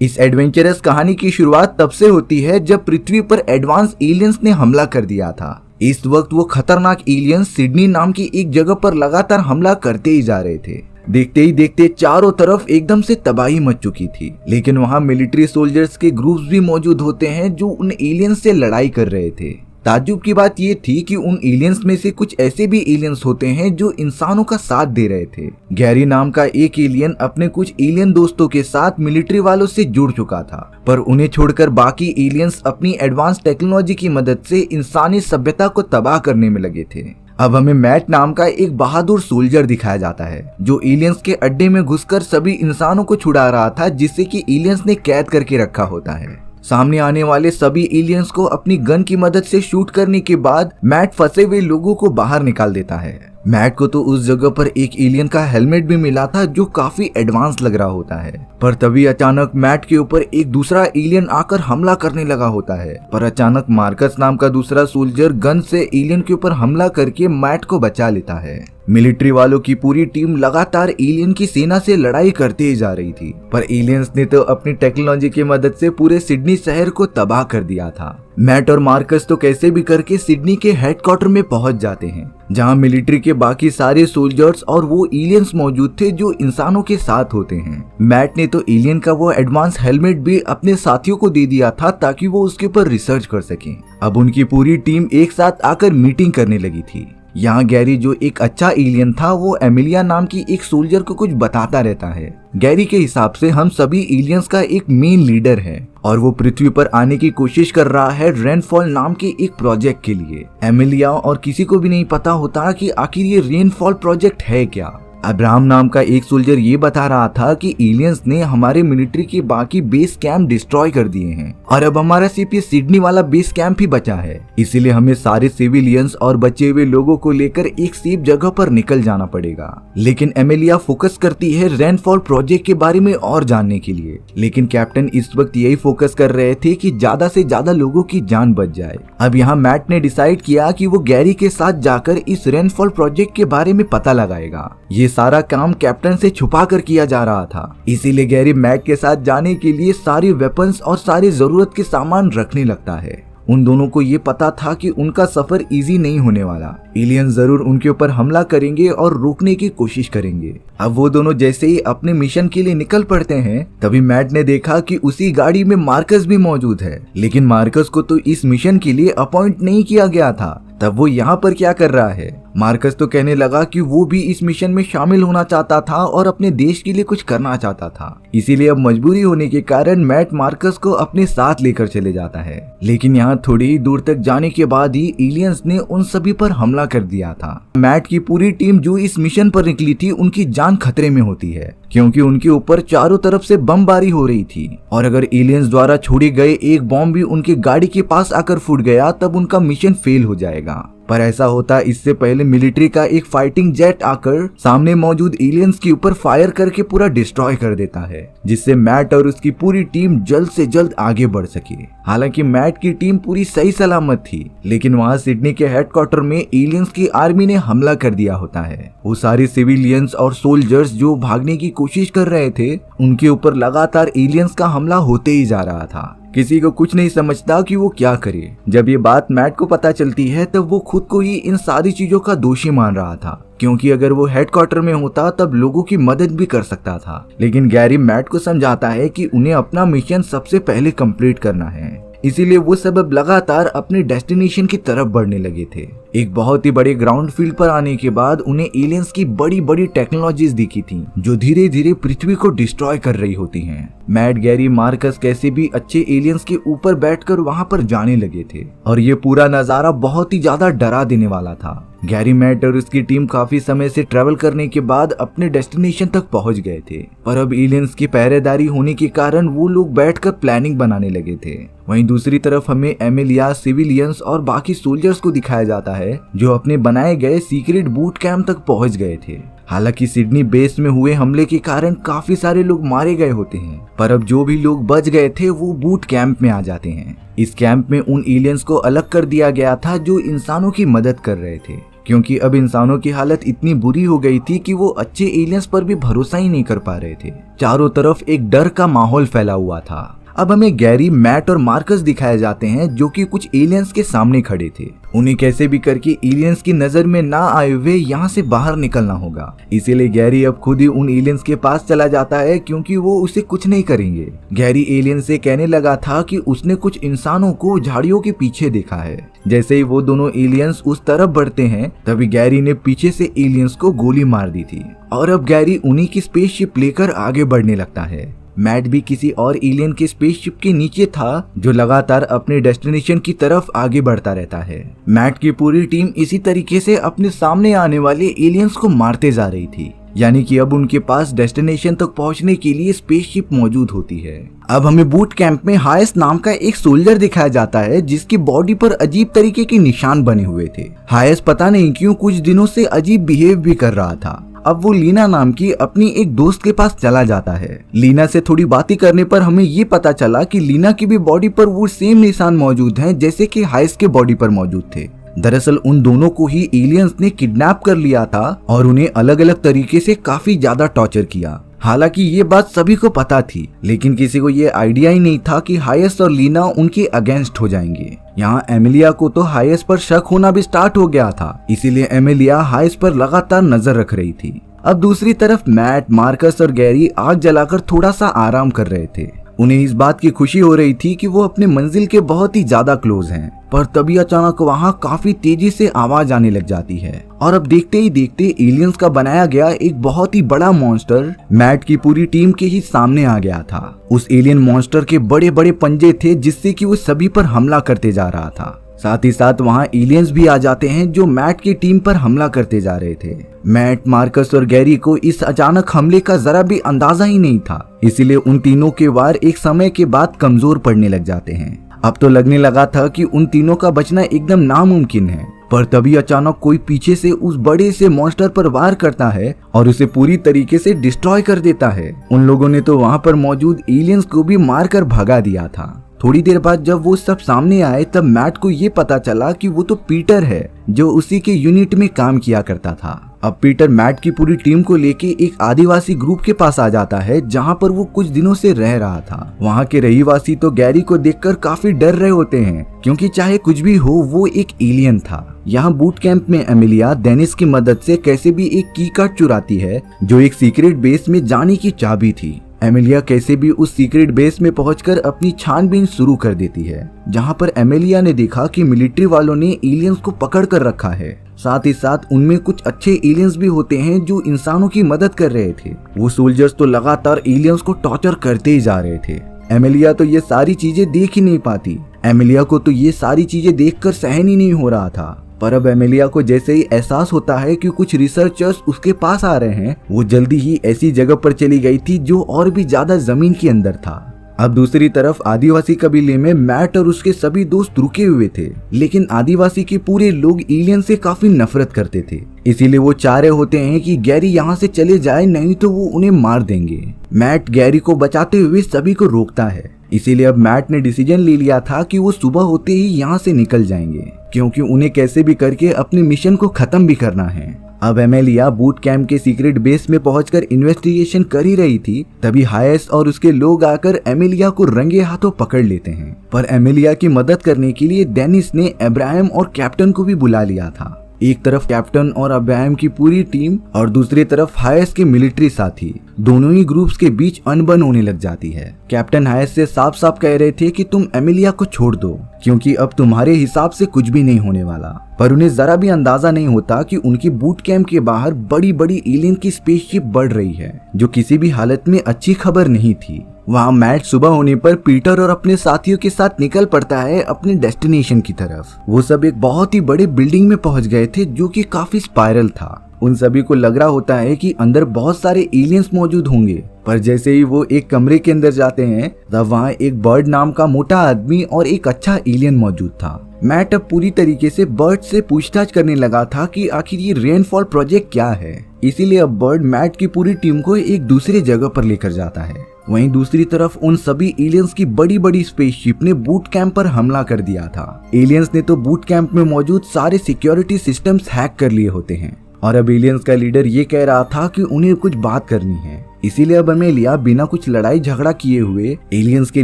इस एडवेंचरस कहानी की शुरुआत तब से होती है जब पृथ्वी पर एडवांस एलियंस ने हमला कर दिया था। इस वक्त वो खतरनाक एलियंस सिडनी नाम की एक जगह पर लगातार हमला करते ही जा रहे थे। देखते ही देखते चारों तरफ एकदम से तबाही मच चुकी थी, लेकिन वहाँ मिलिट्री सोल्जर्स के ग्रुप्स भी मौजूद होते हैं जो उन एलियंस से लड़ाई कर रहे थे। ताज्जुब की बात ये थी कि उन एलियंस में से कुछ ऐसे भी एलियंस होते हैं जो इंसानों का साथ दे रहे थे। गैरी नाम का एक एलियन अपने कुछ एलियन दोस्तों के साथ मिलिट्री वालों से जुड़ चुका था, पर उन्हें छोड़कर बाकी एलियंस अपनी एडवांस टेक्नोलॉजी की मदद से इंसानी सभ्यता को तबाह करने में लगे थे। अब हमें मैट नाम का एक बहादुर सोल्जर दिखाया जाता है जो एलियंस के अड्डे में घुसकर सभी इंसानों को छुड़ा रहा था, जिससे कि एलियंस ने कैद करके रखा होता है। सामने आने वाले सभी एलियंस को अपनी गन की मदद से शूट करने के बाद मैट फंसे हुए लोगों को बाहर निकाल देता है। मैट को तो उस जगह पर एक एलियन का हेलमेट भी मिला था जो काफी एडवांस लग रहा होता है, पर तभी अचानक मैट के ऊपर एक दूसरा एलियन आकर हमला करने लगा होता है। पर अचानक मार्कस नाम का दूसरा सोल्जर गन से एलियन के ऊपर हमला करके मैट को बचा लेता है। मिलिट्री वालों की पूरी टीम लगातार एलियन की सेना से लड़ाई करते ही जा रही थी, पर एलियंस ने तो अपनी टेक्नोलॉजी की मदद से पूरे सिडनी शहर को तबाह कर दिया था। मैट और मार्कस तो कैसे भी करके सिडनी के हेडक्वार्टर में पहुंच जाते हैं, जहां मिलिट्री के बाकी सारे सोल्जर्स और वो एलियंस मौजूद थे जो इंसानों के साथ होते हैं। मैट ने तो एलियन का वो एडवांस हेलमेट भी अपने साथियों को दे दिया था ताकि वो उसके ऊपर रिसर्च कर सकें। अब उनकी पूरी टीम एक साथ आकर मीटिंग करने लगी थी। यहाँ गैरी जो एक अच्छा एलियन था वो एमिलिया नाम की एक सोल्जर को कुछ बताता रहता है। गैरी के हिसाब से हम सभी एलियंस का एक मेन लीडर है और वो पृथ्वी पर आने की कोशिश कर रहा है रेनफॉल नाम के एक प्रोजेक्ट के लिए। एमिलिया और किसी को भी नहीं पता होता कि आखिर ये रेनफॉल प्रोजेक्ट है क्या। अब्राहम नाम का एक सोल्जर ये बता रहा था कि एलियंस ने हमारे मिलिट्री के बाकी बेस कैंप डिस्ट्रॉय कर दिए हैं और अब हमारा सिर्फ ये सिडनी वाला बेस कैंप ही बचा है, इसीलिए हमें सारे सिविलियंस और बचे हुए लोगों को लेकर एक सेफ जगह पर निकल जाना पड़ेगा। लेकिन एमिलिया फोकस करती है रेनफॉल प्रोजेक्ट के बारे में और जानने के लिए, लेकिन कैप्टन इस वक्त यही फोकस कर रहे थे कि ज्यादा से ज्यादा लोगों की जान बच जाए। अब यहाँ मैट ने डिसाइड किया कि वो गैरी के साथ जाकर इस रेनफॉल प्रोजेक्ट के बारे में पता लगाएगा। ये सारा काम कैप्टन से छुपा कर किया जा रहा था, इसीलिए गैरी मैट के साथ जाने के लिए सारी वेपन्स और सारी जरूरत के सामान रखने लगता है। उन दोनों को ये पता था कि उनका सफर इजी नहीं होने वाला, एलियन जरूर उनके ऊपर हमला करेंगे और रोकने की कोशिश करेंगे। अब वो दोनों जैसे ही अपने मिशन के लिए निकल पड़ते हैं, तभी मैट ने देखा कि उसी गाड़ी में मार्कस भी मौजूद है, लेकिन मार्कस को तो इस मिशन के लिए अपॉइंट नहीं किया गया था। तब वो यहाँ पर क्या कर रहा है? मार्कस तो कहने लगा कि वो भी इस मिशन में शामिल होना चाहता था और अपने देश के लिए कुछ करना चाहता था, इसीलिए अब मजबूरी होने के कारण मैट मार्कस को अपने साथ लेकर चले जाता है। लेकिन यहाँ थोड़ी ही दूर तक जाने के बाद ही एलियंस ने उन सभी पर हमला कर दिया था। मैट की पूरी टीम जो इस मिशन पर निकली थी उनकी जान खतरे में होती है, क्योंकि उनके ऊपर चारों तरफ से बमबारी हो रही थी और अगर एलियंस द्वारा छोड़े गए एक बॉम्ब भी उनके गाड़ी के पास आकर फूट गया तब उनका मिशन फेल हो जाएगा। पर ऐसा होता इससे पहले मिलिट्री का एक फाइटिंग जेट आकर सामने मौजूद एलियंस के ऊपर फायर करके पूरा डिस्ट्रॉय कर देता है, जिससे मैट और उसकी पूरी टीम जल्द से जल्द आगे बढ़ सके। हालांकि मैट की टीम पूरी सही सलामत थी, लेकिन वहां सिडनी के हेडक्वार्टर में एलियंस की आर्मी ने हमला कर दिया होता है। वो सारे सिविलियंस और सोल्जर्स जो भागने की कोशिश कर रहे थे, उनके ऊपर लगातार एलियंस का हमला होते ही जा रहा था। किसी को कुछ नहीं समझता कि वो क्या करे। जब ये बात मैट को पता चलती है तब वो खुद को ही इन सारी चीजों का दोषी मान रहा था, क्योंकि अगर वो हेडक्वार्टर में होता तब लोगों की मदद भी कर सकता था। लेकिन गैरी मैट को समझाता है कि उन्हें अपना मिशन सबसे पहले कंप्लीट करना है, इसीलिए वो सब अब लगातार अपने डेस्टिनेशन की तरफ बढ़ने लगे थे। एक बहुत ही बड़े ग्राउंड फील्ड पर आने के बाद उन्हें एलियंस की बड़ी बड़ी टेक्नोलॉजीज दिखी थी जो धीरे धीरे पृथ्वी को डिस्ट्रॉय कर रही होती हैं। मैट, गैरी, मार्कस कैसे भी अच्छे एलियंस के ऊपर बैठकर वहां पर जाने लगे थे और ये पूरा नजारा बहुत ही ज्यादा डरा देने वाला था। गैरी, मैट और उसकी टीम काफी समय से ट्रेवल करने के बाद अपने डेस्टिनेशन तक पहुंच गए थे, पर अब एलियंस की पहरेदारी होने के कारण वो लोग बैठकर प्लानिंग बनाने लगे थे। वहीं दूसरी तरफ हमें एमिलिया, सिविलियंस और बाकी सोल्जर्स को दिखाया जाता है जो अपने बनाए गए सीक्रेट बूट कैंप तक पहुंच गए थे। हालांकि सिडनी बेस में हुए हमले के कारण काफी सारे लोग मारे गए होते हैं, पर अब जो भी लोग बच गए थे वो बूट कैंप में आ जाते हैं। इस कैंप में उन एलियंस को अलग कर दिया गया था जो इंसानों की मदद कर रहे थे। क्योंकि अब इंसानों की हालत इतनी बुरी हो गई थी कि वो अच्छे एलियंस पर भी भरोसा ही नहीं कर पा रहे थे। चारों तरफ एक डर का माहौल फैला हुआ था। अब हमें गैरी, मैट और मार्कस दिखाए जाते हैं जो कि कुछ एलियंस के सामने खड़े थे। उन्हें कैसे भी करके एलियंस की नजर में ना आए हुए यहाँ से बाहर निकलना होगा। इसीलिए गैरी अब खुद ही उन एलियंस के पास चला जाता है क्योंकि वो उसे कुछ नहीं करेंगे। गैरी एलियन से कहने लगा था कि उसने कुछ इंसानों को झाड़ियों के पीछे देखा है। जैसे ही वो दोनों एलियंस उस तरफ बढ़ते हैं तभी गैरी ने पीछे से एलियंस को गोली मार दी थी और अब गैरी उन्हीं की स्पेसशिप लेकर आगे बढ़ने लगता है। मैट भी किसी और एलियन के स्पेसशिप के नीचे था जो लगातार अपने डेस्टिनेशन की तरफ आगे बढ़ता रहता है। मैट की पूरी टीम इसी तरीके से अपने सामने आने वाले एलियंस को मारते जा रही थी, यानी कि अब उनके पास डेस्टिनेशन तक पहुंचने के लिए स्पेसशिप मौजूद होती है। अब हमें बूट कैंप में हायस नाम का एक सोल्जर दिखाया जाता है जिसकी बॉडी पर अजीब तरीके के निशान बने हुए थे। हायस पता नहीं क्यों कुछ दिनों से अजीब बिहेव भी कर रहा था। अब वो लीना नाम की अपनी एक दोस्त के पास चला जाता है। लीना से थोड़ी बातें करने पर हमें ये पता चला कि लीना की भी बॉडी पर वो सेम निशान मौजूद हैं जैसे कि हाइस के बॉडी पर मौजूद थे। दरअसल उन दोनों को ही एलियंस ने किडनैप कर लिया था और उन्हें अलग अलग तरीके से काफी ज्यादा टॉर्चर किया। हालांकि ये बात सभी को पता थी, लेकिन किसी को ये आइडिया ही नहीं था कि हायस और लीना उनके अगेंस्ट हो जाएंगे। यहाँ एमिलिया को तो हायस पर शक होना भी स्टार्ट हो गया था, इसीलिए एमिलिया हायस पर लगातार नजर रख रही थी। अब दूसरी तरफ मैट, मार्कस और गैरी आग जलाकर थोड़ा सा आराम कर रहे थे। उन्हें इस बात की खुशी हो रही थी कि वो अपने मंजिल के बहुत ही ज्यादा क्लोज हैं। पर तभी अचानक वहाँ काफी तेजी से आवाज आने लग जाती है और अब देखते ही देखते एलियंस का बनाया गया एक बहुत ही बड़ा मॉन्स्टर मैट की पूरी टीम के ही सामने आ गया था। उस एलियन मॉन्स्टर के बड़े बड़े पंजे थे जिससे कि वो सभी पर हमला करते जा रहा था। साथ ही साथ वहाँ एलियंस भी आ जाते हैं जो मैट की टीम पर हमला करते जा रहे थे। मैट, मार्कस और गैरी को इस अचानक हमले का जरा भी अंदाजा ही नहीं था, इसीलिए उन तीनों के वार एक समय के बाद कमजोर पड़ने लग जाते हैं। अब तो लगने लगा था कि उन तीनों का बचना एकदम नामुमकिन है, पर तभी अचानक कोई पीछे से उस बड़े से मॉन्स्टर पर वार करता है और उसे पूरी तरीके से डिस्ट्रॉय कर देता है। उन लोगों ने तो वहाँ पर मौजूद एलियंस को भी मारकर भगा दिया था। थोड़ी देर बाद जब वो सब सामने आए तब मैट को ये पता चला कि वो तो पीटर है जो उसी के यूनिट में काम किया करता था। अब पीटर मैट की पूरी टीम को लेके एक आदिवासी ग्रुप के पास आ जाता है जहाँ पर वो कुछ दिनों से रह रहा था। वहाँ के रहीवासी तो गैरी को देखकर काफी डर रहे होते हैं क्योंकि चाहे कुछ भी हो वो एक एलियन था। यहाँ बूट कैंप में एमिलिया डेनिस की मदद से कैसे भी एक की कार्ड चुराती है जो एक सीक्रेट बेस में जाने की चाबी थी। एमिलिया कैसे भी उस सीक्रेट बेस में पहुंचकर अपनी छानबीन शुरू कर देती है, जहां पर एमिलिया ने देखा कि मिलिट्री वालों ने एलियंस को पकड़ कर रखा है। साथ ही साथ उनमें कुछ अच्छे एलियंस भी होते हैं जो इंसानों की मदद कर रहे थे। वो सोल्जर्स तो लगातार एलियंस को टॉर्चर करते ही जा रहे थे। एमिलिया तो ये सारी चीजें देख ही नहीं पाती। एमिलिया को तो ये सारी चीजें देखकर सहन ही नहीं हो रहा था। पर अब एमिलिया को जैसे ही एहसास होता है कि कुछ रिसर्चर्स उसके पास आ रहे हैं, वो जल्दी ही ऐसी जगह पर चली गई थी जो और भी ज्यादा जमीन के अंदर था। अब दूसरी तरफ आदिवासी कबीले में मैट और उसके सभी दोस्त रुके हुए थे, लेकिन आदिवासी के पूरे लोग एलियन से काफी नफरत करते थे। इसीलिए वो चाह रहे होते हैं कि गैरी यहाँ से चले जाए, नहीं तो वो उन्हें मार देंगे। मैट गैरी को बचाते हुए सभी को रोकता है। इसीलिए अब मैट ने डिसीजन ले लिया था कि वो सुबह होते ही यहाँ से निकल जाएंगे, क्योंकि उन्हें कैसे भी करके अपने मिशन को खत्म भी करना है। अब एमिलिया बूट कैंप के सीक्रेट बेस में पहुंचकर इन्वेस्टिगेशन कर ही रही थी, तभी हायस और उसके लोग आकर एमिलिया को रंगे हाथों पकड़ लेते हैं। पर एमिलिया की मदद करने के लिए डेनिस ने अब्राहम और कैप्टन को भी बुला लिया था। एक तरफ कैप्टन और अब्राहम की पूरी टीम और दूसरी तरफ हायस के मिलिट्री साथी, दोनों ही ग्रुप्स के बीच अनबन होने लग जाती है। कैप्टन हायस से साफ साफ कह रहे थे कि तुम एमिलिया को छोड़ दो, क्योंकि अब तुम्हारे हिसाब से कुछ भी नहीं होने वाला। पर उन्हें जरा भी अंदाजा नहीं होता कि उनकी बूट कैंप के बाहर बड़ी बड़ी एलियन की स्पेसशिप बढ़ रही है, जो किसी भी हालत में अच्छी खबर नहीं थी। वहाँ मैट सुबह होने पर पीटर और अपने साथियों के साथ निकल पड़ता है अपने डेस्टिनेशन की तरफ। वो सब एक बहुत ही बड़ी बिल्डिंग में पहुंच गए थे जो कि काफी स्पाइरल था। उन सभी को लग रहा होता है कि अंदर बहुत सारे एलियंस मौजूद होंगे, पर जैसे ही वो एक कमरे के अंदर जाते हैं तब वहाँ एक बर्ड नाम का मोटा आदमी और एक अच्छा एलियन मौजूद था। मैट अब पूरी तरीके से बर्ड से पूछताछ करने लगा था कि आखिर ये रेनफॉल प्रोजेक्ट क्या है। इसीलिए अब बर्ड मैट की पूरी टीम को एक दूसरी जगह पर लेकर जाता है। वहीं दूसरी तरफ उन सभी एलियंस की बड़ी बड़ी स्पेसशिप ने बूट कैंप पर हमला कर दिया था। एलियंस ने तो बूट कैंप में मौजूद सारे सिक्योरिटी सिस्टम्स हैक कर लिए होते हैं और अब एलियंस का लीडर ये कह रहा था कि उन्हें कुछ बात करनी है। इसीलिए अब एमेलिया बिना कुछ लड़ाई झगड़ा किए हुए एलियंस के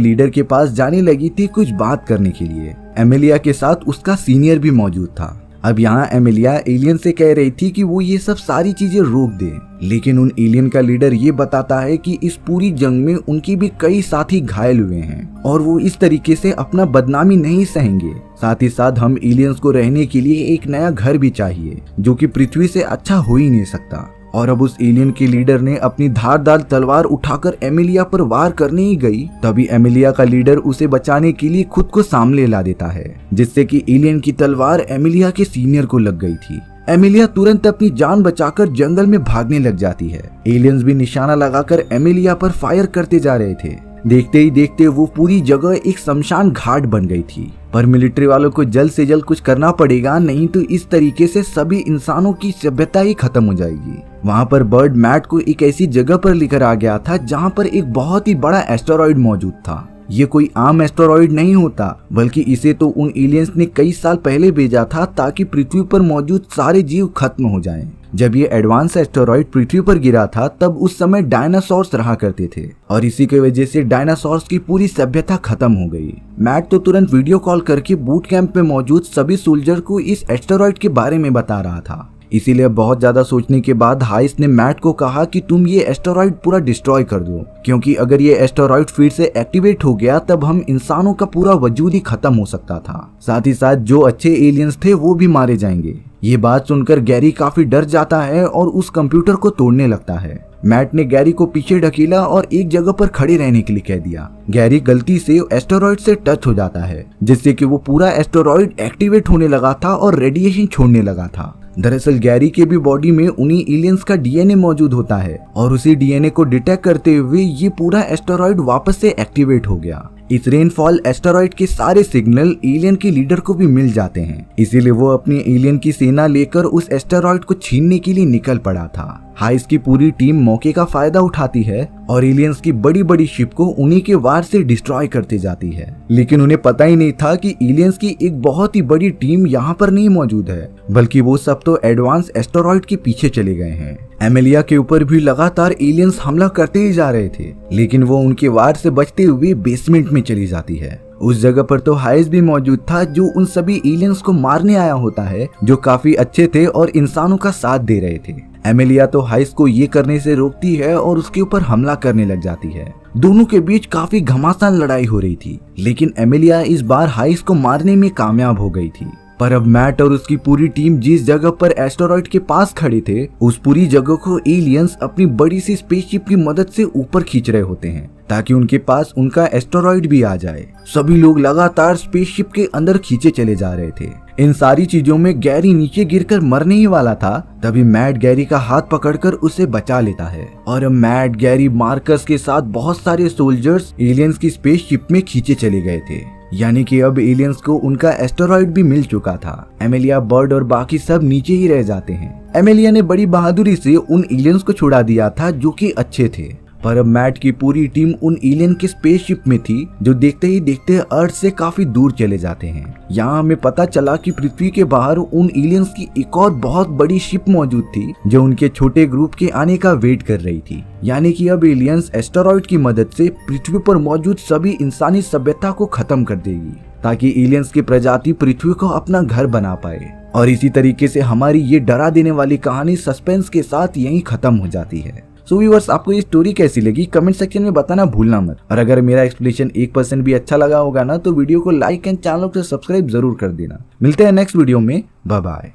लीडर के पास जाने लगी थी कुछ बात करने के लिए। एमेलिया के साथ उसका सीनियर भी मौजूद था। अब यहाँ एमेलिया एलियन से कह रही थी कि वो ये सब सारी चीजें रोक दे, लेकिन उन एलियन का लीडर ये बताता है कि इस पूरी जंग में उनके भी कई साथी घायल हुए हैं और वो इस तरीके से अपना बदनामी नहीं सहेंगे। साथ ही साथ हम एलियंस को रहने के लिए एक नया घर भी चाहिए जो कि पृथ्वी से अच्छा हो ही नहीं सकता। और अब उस एलियन के लीडर ने अपनी धारदार तलवार उठाकर एमेलिया पर वार करने ही गई, तभी एमेलिया का लीडर उसे बचाने के लिए खुद को सामने ला देता है, जिससे कि एलियन की तलवार एमेलिया के सीनियर को लग गई थी। एमेलिया तुरंत अपनी जान बचाकर जंगल में भागने लग जाती है। एलियंस भी निशाना लगाकर एमेलिया पर फायर करते जा रहे थे। देखते ही देखते वो पूरी जगह एक शमशान घाट बन गई थी। पर मिलिट्री वालों को जल्द से जल्द कुछ करना पड़ेगा, नहीं तो इस तरीके से सभी इंसानों की सभ्यता ही खत्म हो जाएगी। वहाँ पर बर्ड मैट को एक ऐसी जगह पर लेकर आ गया था जहाँ पर एक बहुत ही बड़ा एस्टेरॉइड मौजूद था। ये कोई आम एस्टेरॉइड नहीं होता, बल्कि इसे तो उन एलियंस ने कई साल पहले भेजा था ताकि पृथ्वी पर मौजूद सारे जीव खत्म हो जाएं। जब ये एडवांस एस्टेरॉइड पृथ्वी पर गिरा था तब उस समय डायनासोर्स रहा करते थे और इसी की वजह से डायनासोर्स की पूरी सभ्यता खत्म हो गई। मैट तो तुरंत वीडियो कॉल करके बूट कैंप में मौजूद सभी सोल्जर को इस एस्टेरॉइड के बारे में बता रहा था। इसीलिए बहुत ज्यादा सोचने के बाद हाइस ने मैट को कहा कि तुम ये एस्टेरॉइड पूरा डिस्ट्रॉय कर दो, क्योंकि अगर ये एस्टेरॉइड फिर से एक्टिवेट हो गया तब हम इंसानों का पूरा वजूद ही खत्म हो सकता था। साथ ही साथ जो अच्छे एलियंस थे वो भी मारे जाएंगे। ये बात सुनकर गैरी काफी डर जाता है और उस कंप्यूटर को तोड़ने लगता है। मैट ने गैरी को पीछे ढकेला और एक जगह पर खड़े रहने के लिए कह दिया। गैरी गलती से एस्टेरॉइड से टच हो जाता है, जिससे कि वो पूरा एस्टेरॉइड एक्टिवेट होने लगा था और रेडिएशन छोड़ने लगा था। दरअसल गैरी के भी बॉडी में उन्हीं एलियंस का डीएनए मौजूद होता है और उसी डीएनए को डिटेक्ट करते हुए ये पूरा एस्टेरॉइड वापस से एक्टिवेट हो गया। इस रेनफॉल एस्टेरॉइड के सारे सिग्नल एलियन के लीडर को भी मिल जाते हैं, इसीलिए वो अपनी एलियन की सेना लेकर उस एस्टेरॉइड को छीनने के लिए निकल पड़ा था। हाइस की पूरी टीम मौके का फायदा उठाती है और एलियंस की बड़ी बड़ी शिप को उन्हीं के वार से डिस्ट्रॉय करती जाती है, लेकिन उन्हें पता ही नहीं था कि एलियंस की एक बहुत ही बड़ी टीम यहाँ पर नहीं मौजूद है, बल्कि वो सब तो एडवांस एस्टेरॉइड के पीछे चले गए हैं। एमेलिया के ऊपर भी लगातार एलियंस हमला करते ही जा रहे थे, लेकिन वो उनके वार से बचते हुए बेसमेंट में चली जाती है। उस जगह पर तो हाइस भी मौजूद था, जो उन सभी एलियंस को मारने आया होता है, जो काफी अच्छे थे और इंसानों का साथ दे रहे थे। एमेलिया तो हाइस को ये करने से रोकती है और उसके ऊपर हमला करने लग जाती है। दोनों के बीच काफी घमासान लड़ाई हो रही थी, लेकिन एमेलिया इस बार हाइस को मारने में कामयाब हो गई थी। पर अब मैट और उसकी पूरी टीम जिस जगह पर एस्टेरॉइड के पास खड़े थे, उस पूरी जगह को एलियंस अपनी बड़ी सी स्पेसशिप की मदद से ऊपर खींच रहे होते हैं ताकि उनके पास उनका एस्टेरॉइड भी आ जाए। सभी लोग लगातार स्पेसशिप के अंदर खींचे चले जा रहे थे। इन सारी चीजों में गैरी नीचे गिरकर मरने ही वाला था, तभी मैट गैरी का हाथ पकड़कर उसे बचा लेता है और मैट, गैरी, मार्कस के साथ बहुत सारे सोल्जर्स एलियंस की स्पेसशिप में खींचे चले गए थे। यानी कि अब एलियंस को उनका एस्टेरॉइड भी मिल चुका था। एमेलिया, बर्ड और बाकी सब नीचे ही रह जाते हैं। एमेलिया ने बड़ी बहादुरी से उन एलियंस को छुड़ा दिया था जो कि अच्छे थे, पर अब मैट की पूरी टीम उन एलियन के स्पेसशिप में थी जो देखते ही देखते अर्थ से काफी दूर चले जाते हैं। यहाँ हमें पता चला कि पृथ्वी के बाहर उन एलियंस की एक और बहुत बड़ी शिप मौजूद थी जो उनके छोटे ग्रुप के आने का वेट कर रही थी। यानी कि अब एलियंस एस्टेरॉइड की मदद से पृथ्वी पर मौजूद सभी इंसानी सभ्यता को खत्म कर देगी ताकि एलियंस की प्रजाति पृथ्वी को अपना घर बना पाए। और इसी तरीके से हमारी ये डरा देने वाली कहानी सस्पेंस के साथ यहीं खत्म हो जाती है। सो व्यूअर्स, आपको ये स्टोरी कैसी लगी कमेंट सेक्शन में बताना भूलना मत। और अगर मेरा एक्सप्लेनेशन 1% भी अच्छा लगा होगा ना तो वीडियो को लाइक एंड चैनल को सब्सक्राइब जरूर कर देना। मिलते हैं नेक्स्ट वीडियो में। Bye bye.